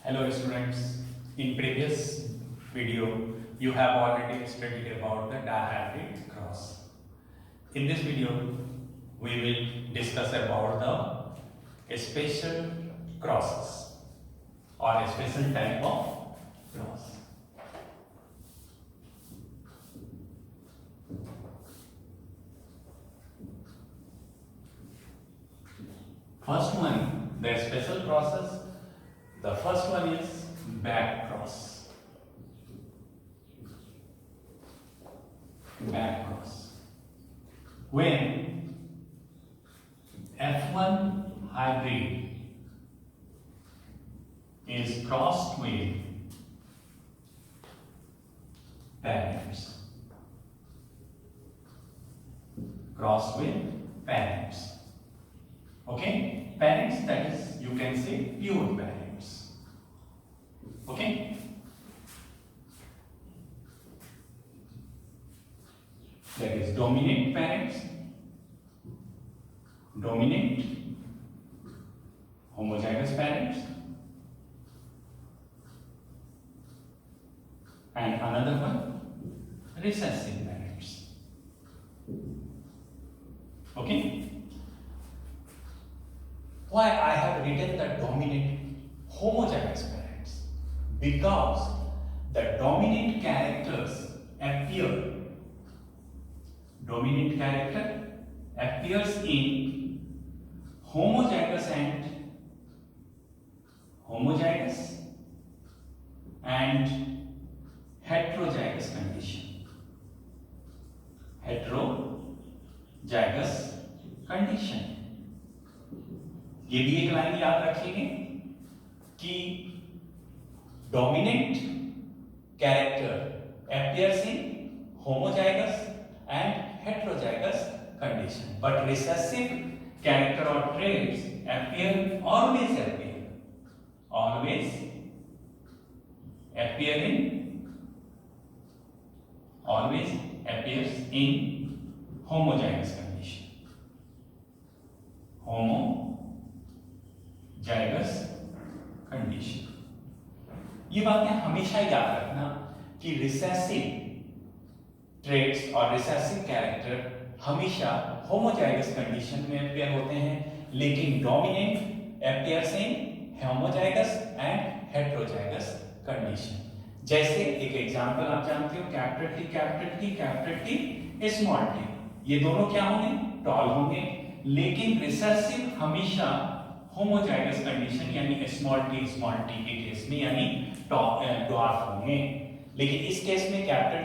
Hello students, in previous video you have already studied about the dihybrid cross. In this video we will discuss about the special crosses or a special type of cross. First one, the special crosses. The first one is back cross. Back cross. When F1 hybrid is crossed with parents. Crossed with parents. Okay? Parents, that is, you can say pure parents. Okay? That is dominant parents, dominant homozygous parents, and another one recessive parents. Okay? Why I have written the dominant homozygous parents? Because the dominant characters appears in homozygous and heterozygous condition. Heterozygous condition. ये भी एक line याद रखिए कि dominant character appears in homozygous and heterozygous condition, but recessive character or traits always appears in homozygous condition. Homozygous condition. ये बातें हमेशा याद रखना कि रिसेसिव ट्रेट्स और रिसेसिव कैरेक्टर हमेशा होमोजाइगस कंडीशन में अपेयर होते हैं, लेकिन dominant appears in homozygous and heterozygous condition. जैसे एक एग्जांपल आप जानते हो, कैपिटल टी स्मॉल टी, ये दोनों क्या होंगे? टॉल होंगे. लेकिन रिसेसिव हमेशा होमोजाइगस कंडीशन यानी स्मॉल टी के केस में यानी ड्वार्फ होंगे. लेकिन इस केस में कैपिटल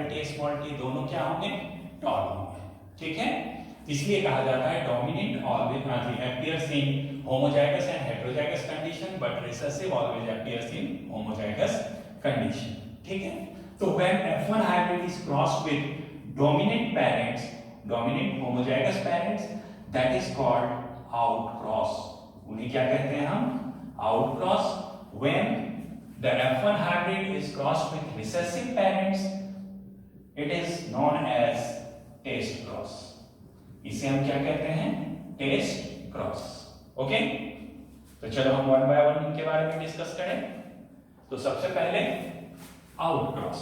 टी स्मॉल टी दोनों क्या होंगे? टॉल होंगे. ठीक है? इसलिए कहा जाता है dominant always appears in homozygous and heterozygous condition but recessive always appears in homozygous condition. ठीक है? तो when F1 hybrid is crossed with dominant homozygous parents, that is called outcross. उन्हें क्या कहते हैं हम? Outcross. When the F1 hybrid is crossed with recessive parents, it is known as test cross. इसे हम क्या कहते हैं? Test cross. ओके? तो चलो हम वन बाय वन इनके बारे में डिस्कस करें. तो सबसे पहले आउट क्रॉस.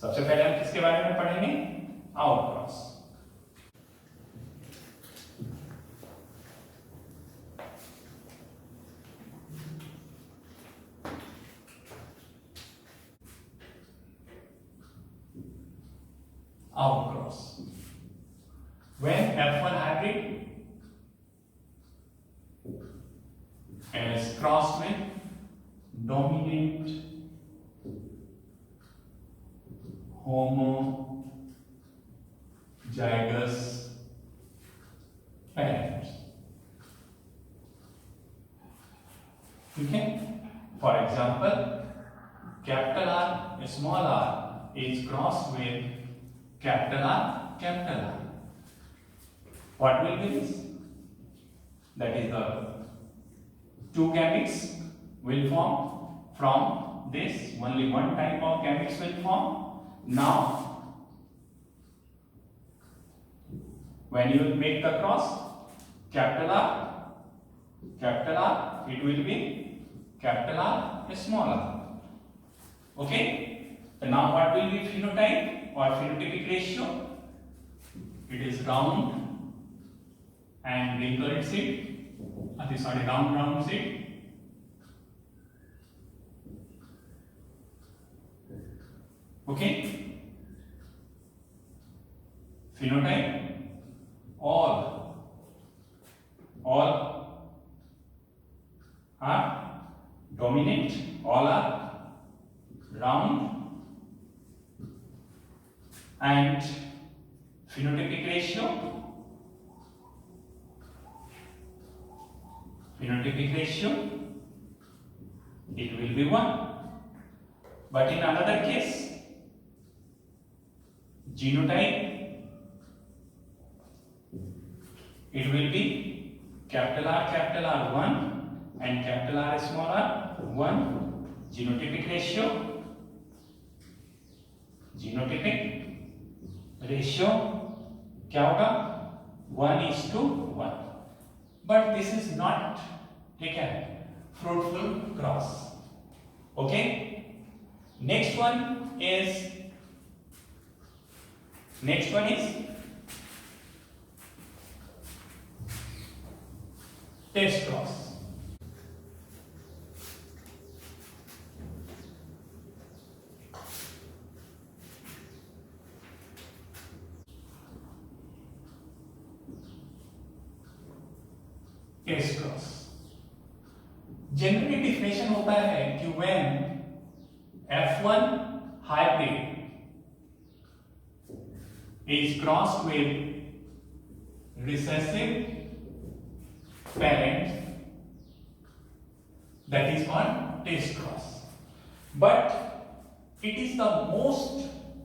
सबसे पहले हम किसके बारे में पढ़ेंगे? Out cross. Outcross. When F1 hybrid is crossed with dominant homozygous parents. ठीक है? For example, capital R, small r is crossed with capital R. What will be this? That is the two gametes will form. From this only one type of gametes will form. Now when you make the cross, capital R capital R, it will be capital R, small r. Okay? So now what will be phenotype or phenotypic ratio? It is round and wrinkled seed. Sorry, round seed. Okay? Phenotype, all are dominant, all are round, and phenotypic ratio, it will be 1. But in another case, genotype, it will be capital R 1 and capital R small r 1. Genotypic ratio क्या होगा? 1:1. But this is not, ठीक है, fruitful cross. Okay? Next one is test cross. Test cross. Generally definition होता है कि when F1 hybrid is crossed with recessive parents, that is called test cross. But it is the most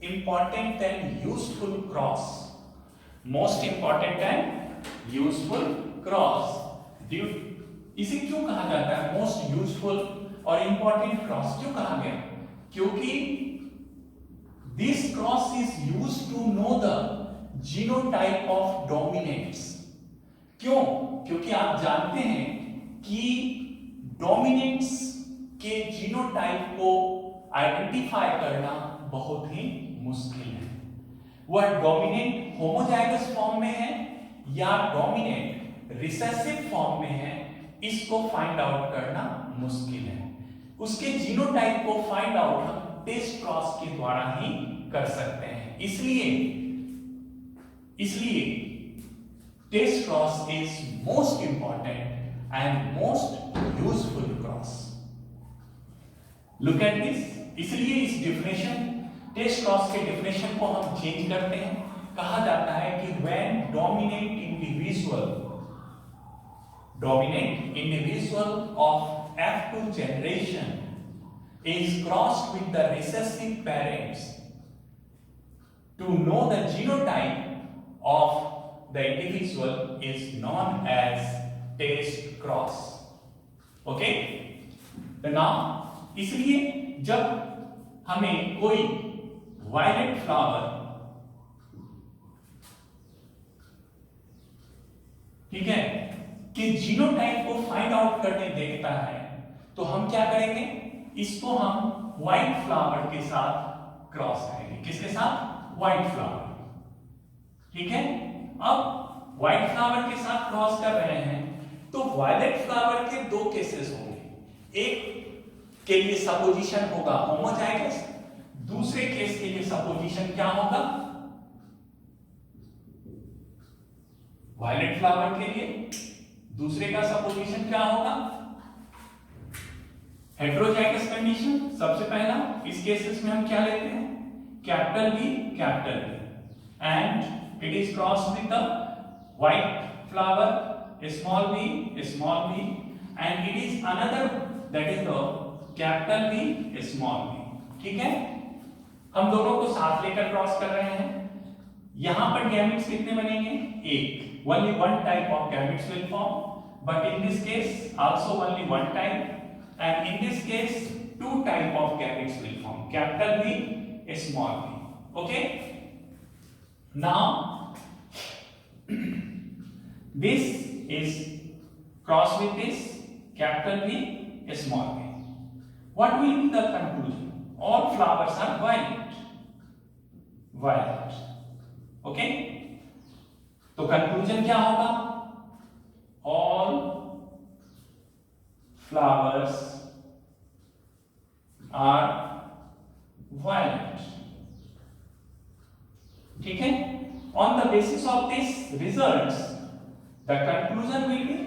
important and useful cross. Most important and useful cross. इसे क्यों कहा जाता है most useful और important cross? क्यों कहा गया? क्योंकि this cross is used to know the genotype of dominants. क्यों? क्योंकि आप जानते हैं कि डोमिनेंट्स के जीनोटाइप को आइडेंटिफाई करना बहुत ही मुश्किल है. वह डोमिनेंट होमोजाइगस फॉर्म में है या डोमिनेंट रिसेसिव फॉर्म में है, इसको फाइंड आउट करना मुश्किल है. उसके जीनोटाइप को फाइंड आउट हम टेस्ट क्रॉस के द्वारा ही कर सकते हैं. इसलिए test cross is most important and most useful cross. Look at this. इसलिए इस डिफिनेशन टेस्ट क्रॉस के डिफिनेशन को हम चेंज करते हैं. कहा जाता है कि when dominant individual of F2 generation is crossed with the recessive parents, to know the genotype of the individual is known as test cross. Okay? तो now इसलिए जब हमें कोई वायलेट फ्लावर, ठीक है, कि जीनोटाइप को फाइंड आउट करने देखता है, तो हम क्या करेंगे? इसको हम व्हाइट फ्लावर के साथ क्रॉस करेंगे. किसके साथ? White flower. ठीक है? अब व्हाइट फ्लावर के साथ क्रॉस कर रहे हैं तो वायलेट फ्लावर के दो केसेस होंगे. एक के लिए सपोजिशन होगा होमोजाइगस, दूसरे केस के लिए सपोजिशन क्या होगा? वायलेट फ्लावर के लिए दूसरे का सपोजिशन क्या होगा? Heterozygous condition. सबसे पहला इस केसेस में हम क्या लेते हैं? Capital B and it is crossed with the white flower small b and it is another that is the capital B small b. ठीक है? हम दोनों को साथ लेकर क्रॉस कर रहे हैं. यहां पर गैमेट्स कितने बनेंगे? एक. Only one type of gametes will form, but in this case also only one type, and in this case two type of gametes will form, capital B, small b. Okay? Now this is cross with this capital V, small v. What will be the conclusion? All flowers are violet. Violet. Okay? तो conclusion क्या होगा? All flowers are violet. ठीक है? On the basis of these results, the conclusion will be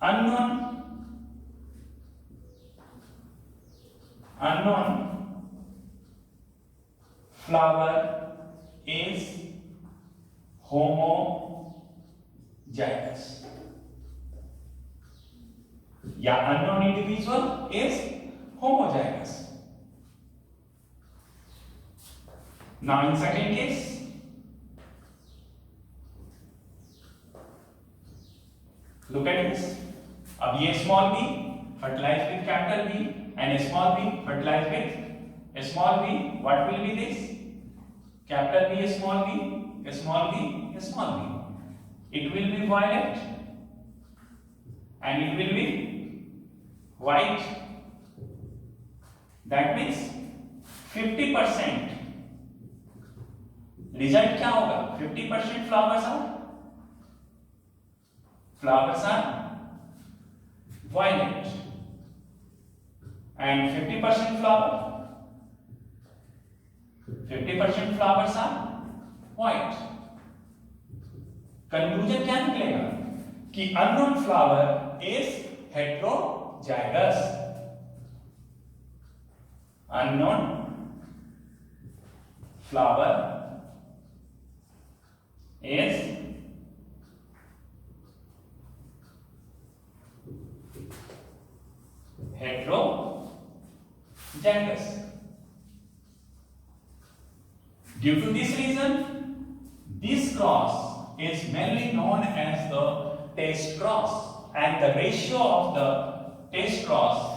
unknown flower is homozygous, या unknown individual is homozygous. Now in second case, look at this. अब ये small b fertilized with capital B and small b fertilized with small b. What will be this? Capital B, small b, small b, small b. It will be violet and it will be white. That means 50%. Result क्या होगा? 50% flowers are violet and 50% flowers are white. Conclusion क्या निकलेगा? कि unknown flower is heterozygous. Unknown flower is heterozygous. Due to this reason, this cross is mainly known as the test cross, and the ratio of the test cross,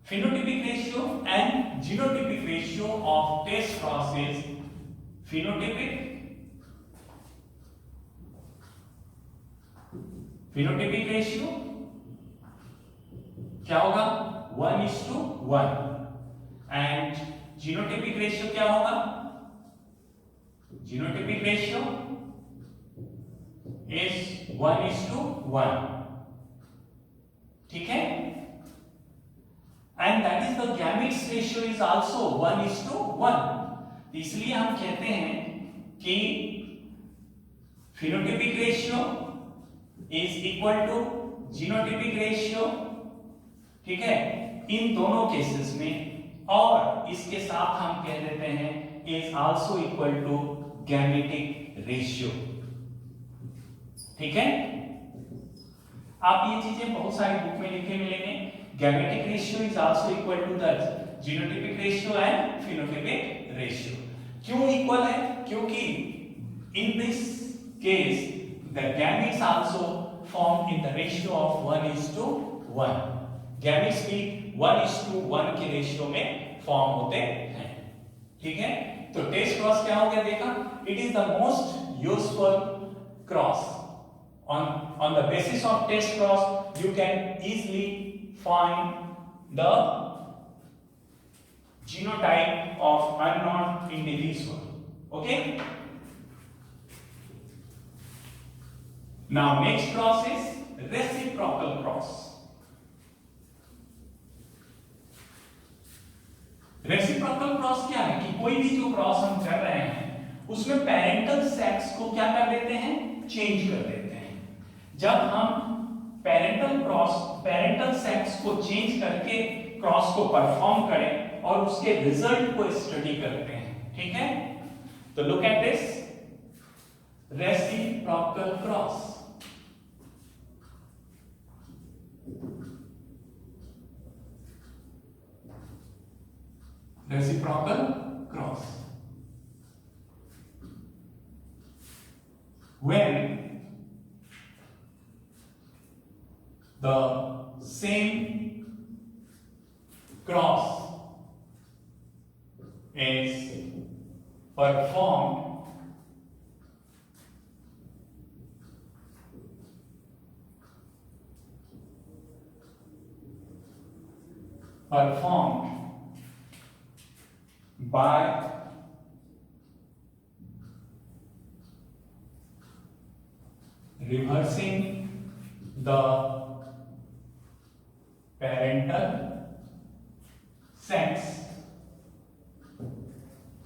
phenotypic ratio and genotypic ratio of test cross is phenotypic ratio क्या होगा? 1:1 and genotypic ratio क्या होगा? Genotypic ratio is 1:1. ठीक है? And that is the gametes ratio is also 1:1. इसलिए हम कहते हैं कि phenotypic ratio is equal to genotypic ratio. ठीक है? इन दोनों केसेस में, और इसके साथ हम कह देते हैं is also equal to gametic ratio. ठीक है? आप ये चीजें बहुत सारी बुक में लिखे मिलेंगे. Gametic ratio is also equal to the genotypic ratio and phenotypic ratio. क्यों इक्वल है? क्योंकि in this case the gametes also form in the ratio of 1:1. Gametes भी 1:1 के रेशियो में फॉर्म होते हैं. ठीक है? तो टेस्ट क्रॉस क्या हो गया? देखा, it is the most useful cross. On the basis of test cross, you can easily find the genotype of unknown individual. Okay? Now next cross is reciprocal cross. Reciprocal cross क्या है? कि कोई भी जो क्रॉस हम कर रहे हैं उसमें पेरेंटल सेक्स को क्या कर देते हैं? चेंज कर देते हैं. जब हम पेरेंटल सेक्स को चेंज करके क्रॉस को परफॉर्म करें और उसके रिजल्ट को स्टडी करते हैं. ठीक है? तो look at this reciprocal cross. Reciprocal cross. When the same cross is performed performed by reversing the parental sex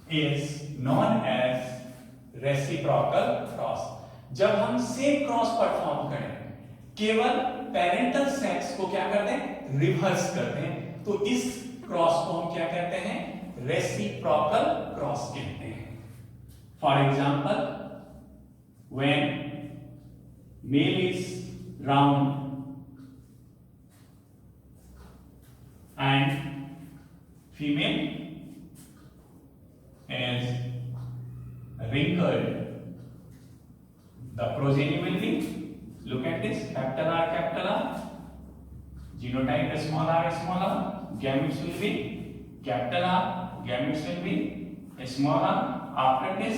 is known as reciprocal cross. जब हम सेम क्रॉस परफॉर्म करें, केवल पेरेंटल सेक्स को क्या कर दें, रिवर्स कर दें, तो इस क्रॉस को हम क्या कहते हैं, रेसिप्रोकल क्रॉस कहते हैं। For example, when mail is round and female is wrinkled, the progeny will be, look at this, capital R, genotype small r, gametes will be capital R, gametes will be small r. After this,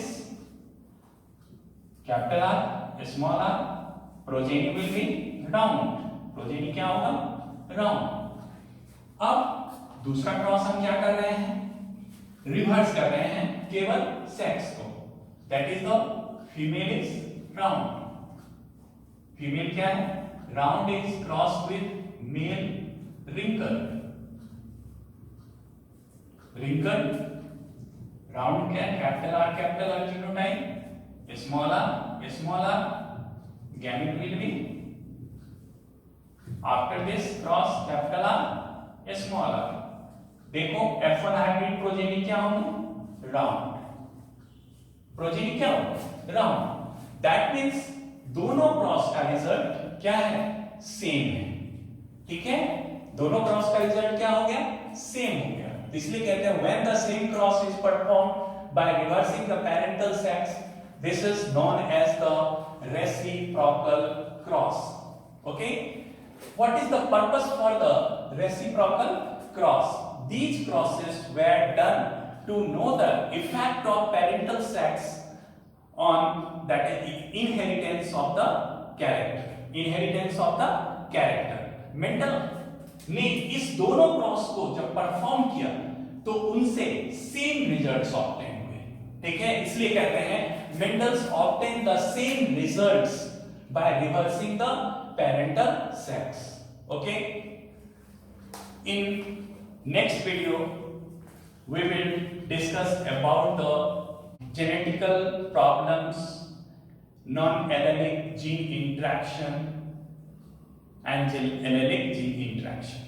capital R, small r, progeny will be round, progeny क्या होगा, round. अब दूसरा cross हम क्या कर रहे हैं, reverse कर रहे हैं केवल सेक्स को, that is the female is round, female क्या है, round is cross with male wrinkle, wrinkle round क्या है, capital R genotype, small R gamete will be, after this cross capital R small R. देखो F1 hybrid progeny क्या होंगे, round, progeny क्या होगा, round. That means दोनों cross का result क्या है, सेम है, ठीक है, दोनों क्रॉस का रिजल्ट क्या हो गया, सेम हो गया। इसलिए कहते हैं when the same cross is performed by reversing the parental sex, this is known as the reciprocal cross. Okay, what is the purpose for the reciprocal cross? These crosses were done to know the effect of parental sex on that inheritance of the character. Mendel ने इस दोनों cross को जब perform किया तो उनसे same results obtain हुए, ठीक है, इसलिए कहते हैं Mendel's obtain the same results bye reversing the parental sex. Okay, in next video we will discuss about the genetical problems, non-allelic gene interaction and allelic gene interaction.